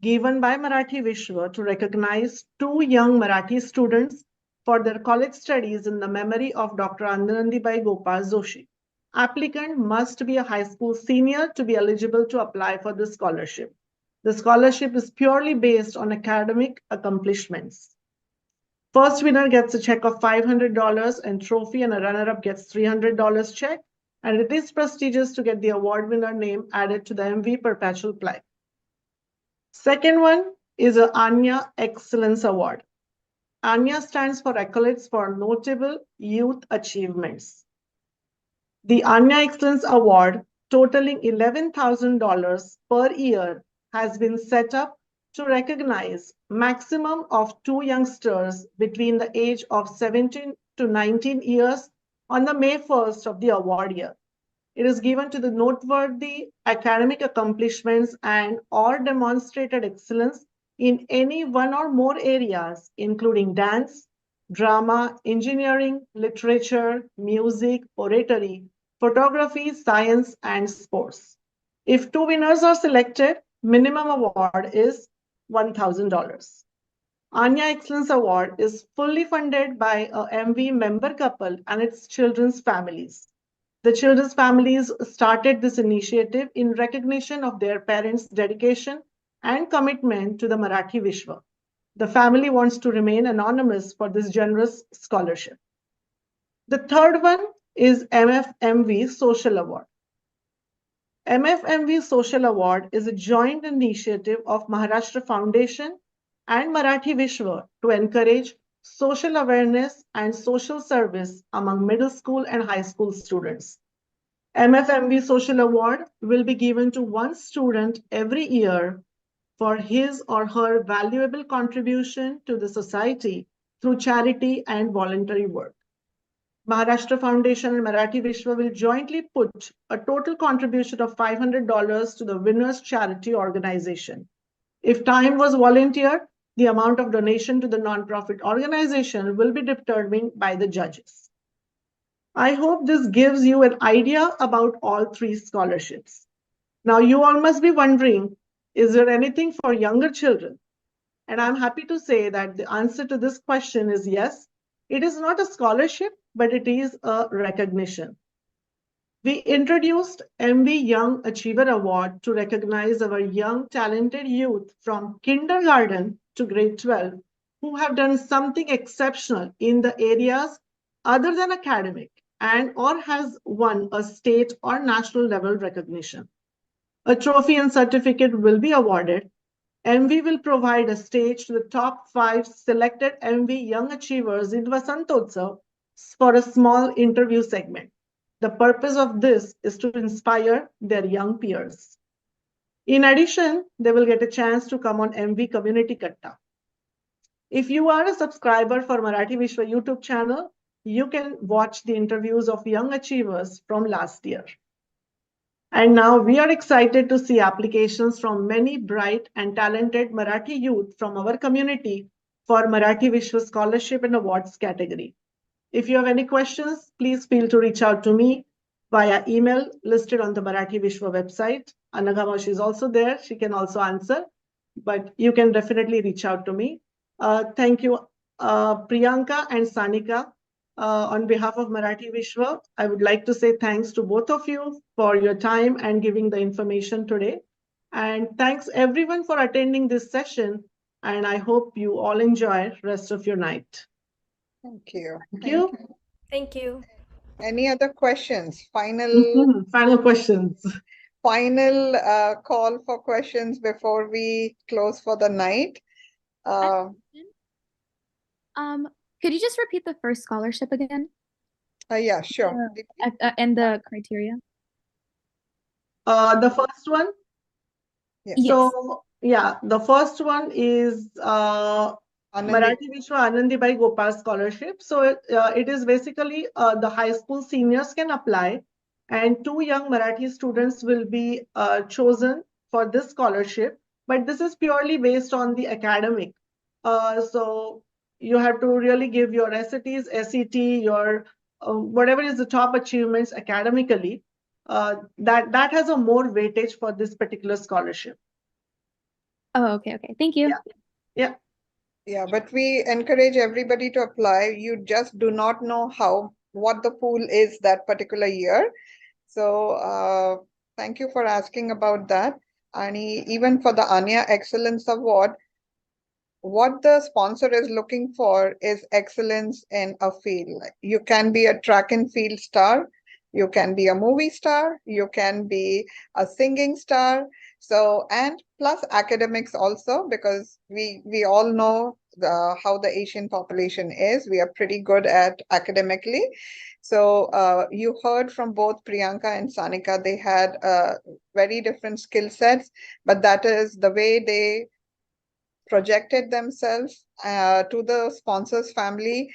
Speaker 4: given by Marathi Vishwa to recognize 2 young Marathi students for their college studies in the memory of Dr. Anandibai Gopal Joshi. Applicant must be a high school senior to be eligible to apply for this scholarship. The scholarship is purely based on academic accomplishments. First winner gets a check of $500 and trophy, and a runner-up gets $300 check. And it is prestigious to get the award winner name added to the MV Perpetual Plaque. Second one is a Anya Excellence Award. Anya stands for accolades for notable youth achievements. The Anya Excellence Award, totaling $11,000 per year, has been set up to recognize maximum of 2 youngsters between the age of 17 to 19 years on the May 1st of the award year. It is given to the noteworthy academic accomplishments and or demonstrated excellence in any one or more areas, including dance, drama, engineering, literature, music, oratory, photography, science, and sports. If 2 winners are selected, minimum award is $1,000. Anya Excellence Award is fully funded by a MV member couple and its children's families. The children's families started this initiative in recognition of their parents' dedication and commitment to the Marathi Vishwa. The family wants to remain anonymous for this generous scholarship. The third one is MFMV Social Award. MFMV Social Award is a joint initiative of Maharashtra Foundation and Marathi Vishwa to encourage social awareness and social service among middle school and high school students. MFMV Social Award will be given to one student every year for his or her valuable contribution to the society through charity and voluntary work. Maharashtra Foundation and Marathi Vishwa will jointly put a total contribution of $500 to the winner's charity organization. If time was volunteered, the amount of donation to the nonprofit organization will be determined by the judges. I hope this gives you an idea about all three scholarships. Now, you all must be wondering, is there anything for younger children? And I'm happy to say that the answer to this question is yes. It is not a scholarship, but it is a recognition. We introduced MV Young Achiever Award to recognize our young, talented youth from kindergarten to grade 12 who have done something exceptional in the areas other than academic and or has won a state or national level recognition. A trophy and certificate will be awarded. MV will provide a stage to the top 5 selected MV Young Achievers in Vasantotsav for a small interview segment. The purpose of this is to inspire their young peers. In addition, they will get a chance to come on MV Community Katta. If you are a subscriber for Marathi Vishwa YouTube channel, you can watch the interviews of young achievers from last year. And now we are excited to see applications from many bright and talented Marathi youth from our community for Marathi Vishwa Scholarship and Awards category. If you have any questions, please feel to reach out to me via email listed on the Marathi Vishwa website. Anagamash is also there. She can also answer, but you can definitely reach out to me. Thank you, Priyanka and Sanika. On behalf of Marathi Vishwa, I would like to say thanks to both of you for your time and giving the information today. And thanks everyone for attending this session. And I hope you all enjoy rest of your night.
Speaker 1: Thank you.
Speaker 4: Thank you.
Speaker 2: Thank you.
Speaker 1: Any other questions? Final
Speaker 4: Final questions.
Speaker 1: final call for questions before we close for the night.
Speaker 6: Could you just repeat the first scholarship again?
Speaker 1: Yeah, sure.
Speaker 6: And the criteria?
Speaker 4: The first one.
Speaker 1: Yes.
Speaker 6: Yes.
Speaker 4: So yeah, the first one is Marathi Vishwa Anandibai Gopal Scholarship. So it is basically the high school seniors can apply, and 2 young Marathi students will be chosen for this scholarship. But this is purely based on the academic. So you have to really give your SATs, SET, your whatever is the top achievements academically. That has a more weightage for this particular scholarship.
Speaker 6: Oh, okay. Thank you.
Speaker 4: Yeah.
Speaker 1: Yeah, but we encourage everybody to apply. You just do not know what the pool is that particular year. So thank you for asking about that. And even for the Anya Excellence Award, what the sponsor is looking for is excellence in a field. You can be a track and field star, you can be a movie star, you can be a singing star. So, and plus academics also, because we all know how the Asian population is. We are pretty good at academically. So you heard from both Priyanka and Sanika, they had very different skill sets, but that is the way they projected themselves to the sponsors family.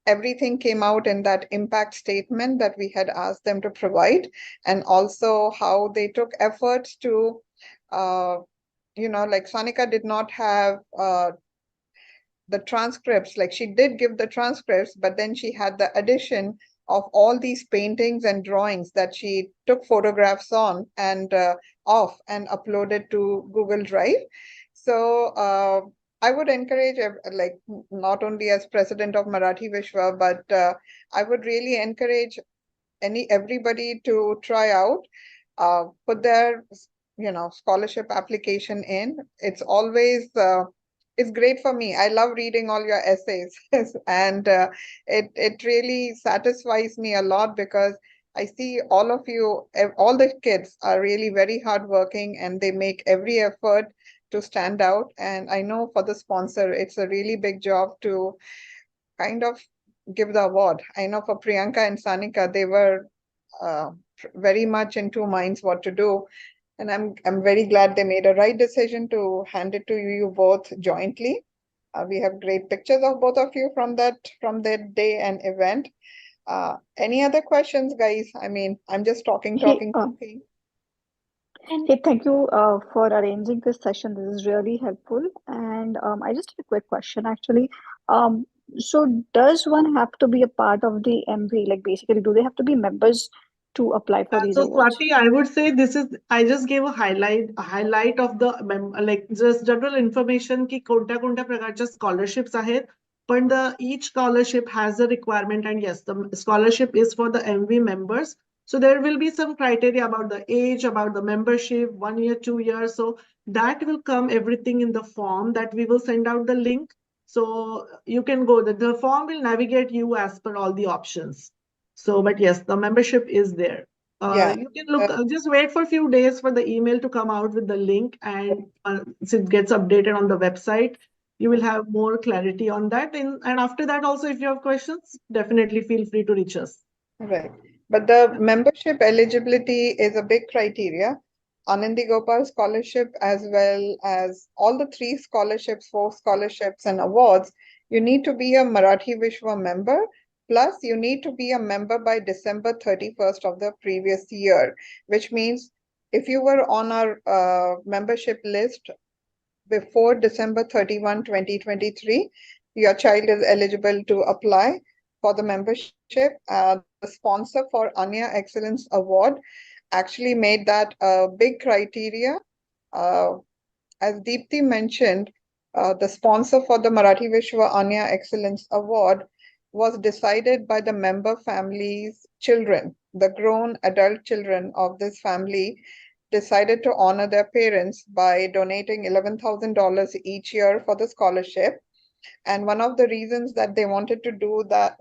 Speaker 1: Everything came out in that impact statement that we had asked them to provide, and also how they took efforts to like Sanika did not have the transcripts. Like, she did give the transcripts, but then she had the addition of all these paintings and drawings that she took photographs on and of and uploaded to Google Drive. So I would encourage, like, not only as president of Marathi Vishwa, but I would really encourage everybody to try out, put their, scholarship application in. It's always, it's great for me. I love reading all your essays, and it really satisfies me a lot because I see all of you, all the kids are really very hardworking and they make every effort to stand out. And I know for the sponsor, it's a really big job to kind of give the award. I know for Priyanka and Sanika, they were uh, very much in two minds what to do. And I'm very glad they made a right decision to hand it to you both jointly. We have great pictures of both of you from that day and event. Any other questions, guys? I mean, I'm just talking.
Speaker 7: Hey, thank you for arranging this session. This is really helpful. And I just have a quick question actually. Um, so does one have to be a part of the MV? Like basically, do they have to be members to apply for these
Speaker 4: So
Speaker 7: awards?
Speaker 4: Swati, I would say this is, I just gave a highlight of the like just general information की कोणत्या कोणत्या प्रकारच्या scholarships आहेत. But each scholarship has a requirement, and yes, the scholarship is for the MV members. So there will be some criteria about the age, about the membership, 1 year, 2 years. So that will come everything in the form that we will send out the link. So you can go, the form will navigate you as per all the options. So, but yes, the membership is there.
Speaker 1: Yeah.
Speaker 4: You can look, just wait for a few days for the email to come out with the link, and once it gets updated on the website, you will have more clarity on that. And after that, also, if you have questions, definitely feel free to reach us.
Speaker 1: Right. But the membership eligibility is a big criteria. Anandi Gopal scholarship, as well as all the three scholarships, four scholarships and awards, you need to be a Marathi Vishwa member. Plus, you need to be a member by December 31st of the previous year, which means if you were on our membership list before December 31, 2023, your child is eligible to apply for the membership. The sponsor for Anya Excellence Award actually made that a big criteria. As Deepthi mentioned, the sponsor for the Marathi Vishwa Anya Excellence Award was decided by the member family's children. The grown adult children of this family decided to honor their parents by donating $11,000 each year for the scholarship. And one of the reasons that they wanted to do that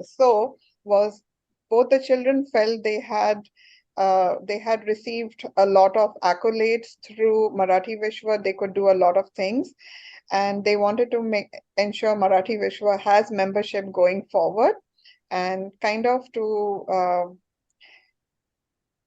Speaker 1: was both the children felt they had received a lot of accolades through Marathi Vishwa. They could do a lot of things, and they wanted to ensure Marathi Vishwa has membership going forward, and kind of to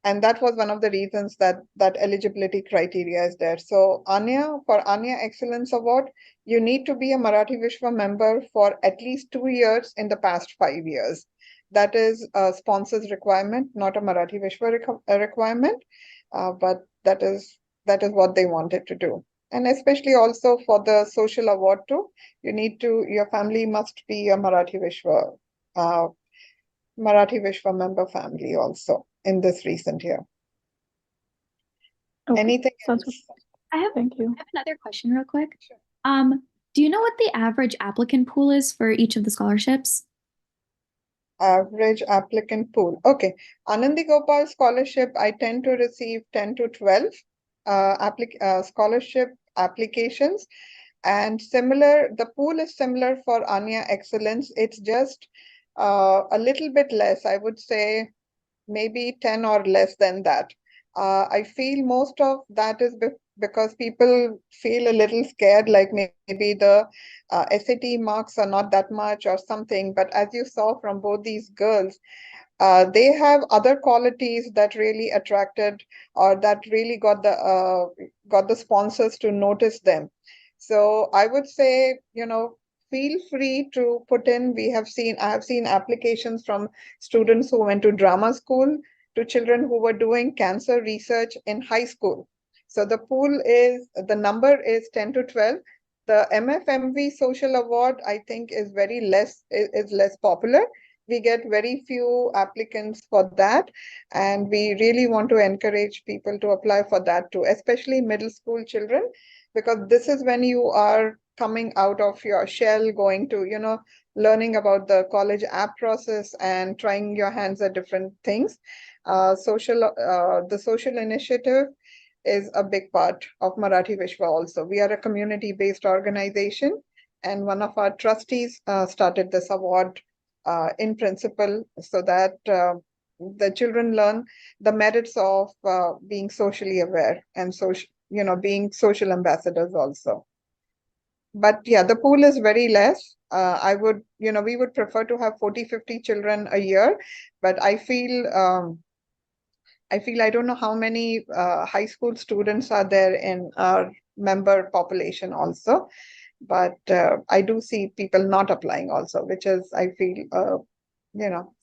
Speaker 1: and that was one of the reasons that eligibility criteria is there. So for Anya Excellence Award, you need to be a Marathi Vishwa member for at least 2 years in the past 5 years. That is a sponsor's requirement, not a Marathi Vishwa requirement, but that is what they wanted to do. And especially also for the social award too, your family must be a Marathi Vishwa member family also in this recent year.
Speaker 7: Okay,
Speaker 1: Anything
Speaker 7: sounds good.
Speaker 1: else?
Speaker 7: Thank you.
Speaker 6: I have another question real quick.
Speaker 1: Sure.
Speaker 6: Do you know what the average applicant pool is for each of the scholarships?
Speaker 1: Average applicant pool. Okay. Anandi Gopal scholarship, I tend to receive 10 to 12 scholarship applications. And the pool is similar for Anya Excellence. It's just a little bit less. I would say maybe 10 or less than that. I feel most of that is because people feel a little scared, like maybe the SAT marks are not that much or something. But as you saw from both these girls, they have other qualities that really attracted or that really got the sponsors to notice them. So I would say, feel free to put in. I have seen applications from students who went to drama school to children who were doing cancer research in high school. So the number is 10 to 12. The MFMV social award, I think, is less popular. We get very few applicants for that, and we really want to encourage people to apply for that too, especially middle school children, because this is when you are coming out of your shell, going to, learning about the college app process and trying your hands at different things. The social initiative is a big part of Marathi Vishwa also. We are a community-based organization, and one of our trustees started this award in principle so that the children learn the merits of being socially aware and being social ambassadors also. But yeah, the pool is very less. We would prefer to have 40-50 children a year, but I feel I don't know how many high school students are there in our member population also, but I do see people not applying also, which is, I feel,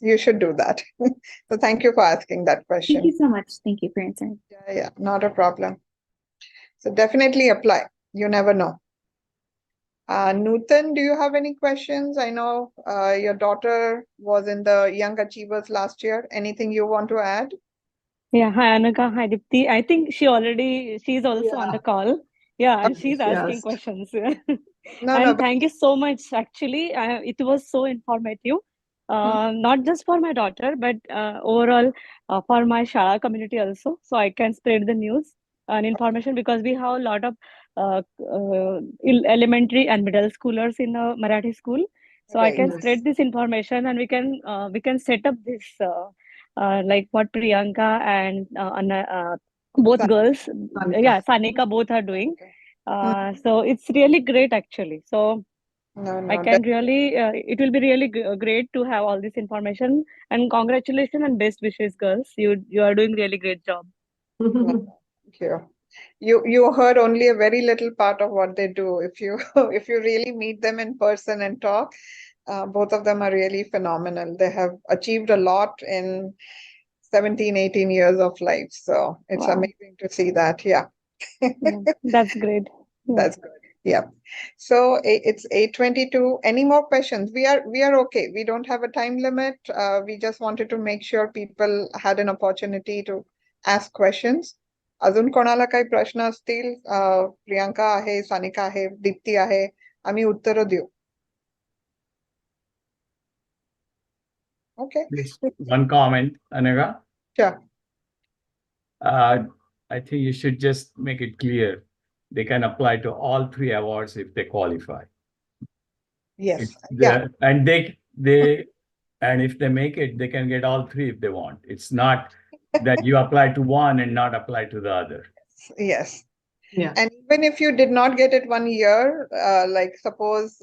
Speaker 1: you should do that. So thank you for asking that
Speaker 6: Thank you
Speaker 1: question.
Speaker 6: so much. Thank you for answering.
Speaker 1: Yeah, not a problem. So definitely apply. You never know. Nutan, do you have any questions? I know your daughter was in the Young Achievers last year. Anything you want to add?
Speaker 8: Yeah, hi Anaka, hi Dipti. I think she's also on the call. Yeah,
Speaker 1: Okay.
Speaker 8: she's asking
Speaker 4: Yes.
Speaker 8: questions.
Speaker 1: No,
Speaker 8: And
Speaker 1: but
Speaker 8: thank you so much. Actually, it was so informative. Not just for my daughter, but overall for my Shala community also. So I can spread the news and information because we have a lot of elementary and middle schoolers in a Marathi school. So I
Speaker 1: right.
Speaker 8: can
Speaker 4: Yes.
Speaker 8: spread this information and we can set up this. Like what Priyanka and both
Speaker 1: Sanika.
Speaker 8: girls, yeah,
Speaker 4: Sanika.
Speaker 8: Sanika, both are doing.
Speaker 1: Okay.
Speaker 8: So it's really great actually. So
Speaker 1: No,
Speaker 8: I can really, it will be really great to have all this information. And congratulations and best wishes, girls. You are doing really great job.
Speaker 1: Thank you. You heard only a very little part of what they do. If you if you really meet them in person and talk, both of them are really phenomenal. They have achieved a lot in 17, 18 years of life. So it's
Speaker 8: Wow.
Speaker 1: amazing to see that. Yeah.
Speaker 8: Yeah, that's great. Yeah.
Speaker 1: That's good. Yeah. So it's 8:22. Any more questions? We are okay. We don't have a time limit. We just wanted to make sure people had an opportunity to ask questions. अजून कोणाला काही प्रश्न असतील प्रियांका आहे, सानिका आहे, दीप्ती आहे, आम्ही उत्तर देऊ. Okay.
Speaker 9: Please, one comment, Anaga.
Speaker 1: Sure.
Speaker 9: I think you should just make it clear. They can apply to all 3 awards if they qualify.
Speaker 1: Yes. Yeah.
Speaker 9: And and if they make it, they can get all 3 if they want. It's not that you apply to one and not apply to the other.
Speaker 1: Yes.
Speaker 4: Yeah.
Speaker 1: And even if you did not get it 1 year, like suppose,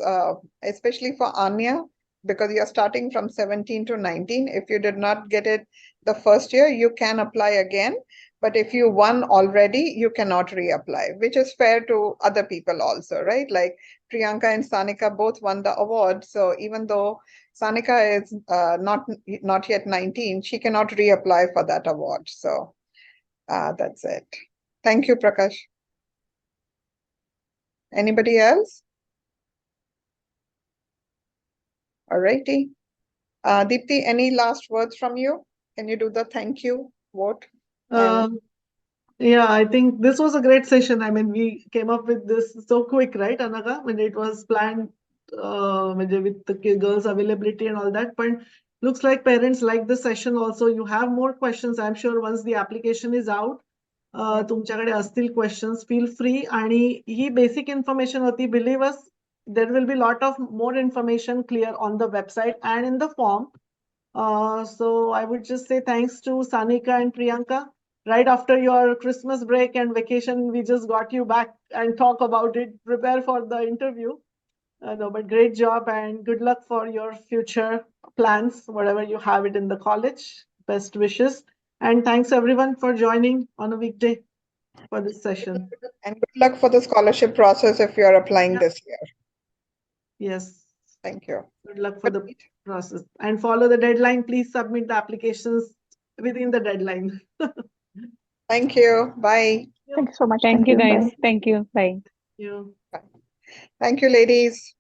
Speaker 1: especially for Anya, because you're starting from 17 to 19, if you did not get it the first year, you can apply again. But if you won already, you cannot reapply, which is fair to other people also, right? Like Priyanka and Sanika both won the award. So even though Sanika is not yet 19, she cannot reapply for that award. So that's it. Thank you, Prakash. Anybody else? Alrighty. Deepti, any last words from you? Can you do the thank you vote?
Speaker 4: Yeah, I think this was a great session. I mean, we came up with this so quick, right, Anaka? When it was planned with the girls' availability and all that. But looks like parents like the session also. You have more questions, I'm sure, once the application is out. तुमच्याकडे असतील questions, feel free. आणि ही basic information होती. Believe us, there will be lot of more information clear on the website and in the form. So I would just say thanks to Sanika and Priyanka. Right after your Christmas break and vacation, we just got you back and talk about it, prepare for the interview. No, but great job and good luck for your future plans, whatever you have it in the college. Best wishes. And thanks everyone for joining on a weekday for this session.
Speaker 1: And good luck for the scholarship process if you are applying this year.
Speaker 4: Yes.
Speaker 1: Thank you.
Speaker 4: Good luck for the process. And follow the deadline. Please submit the applications within the deadline.
Speaker 1: Thank you. Bye.
Speaker 7: Thank you so much.
Speaker 8: Thank you, guys.
Speaker 7: Bye.
Speaker 8: Thank you. Bye.
Speaker 4: You.
Speaker 1: Thank you, ladies.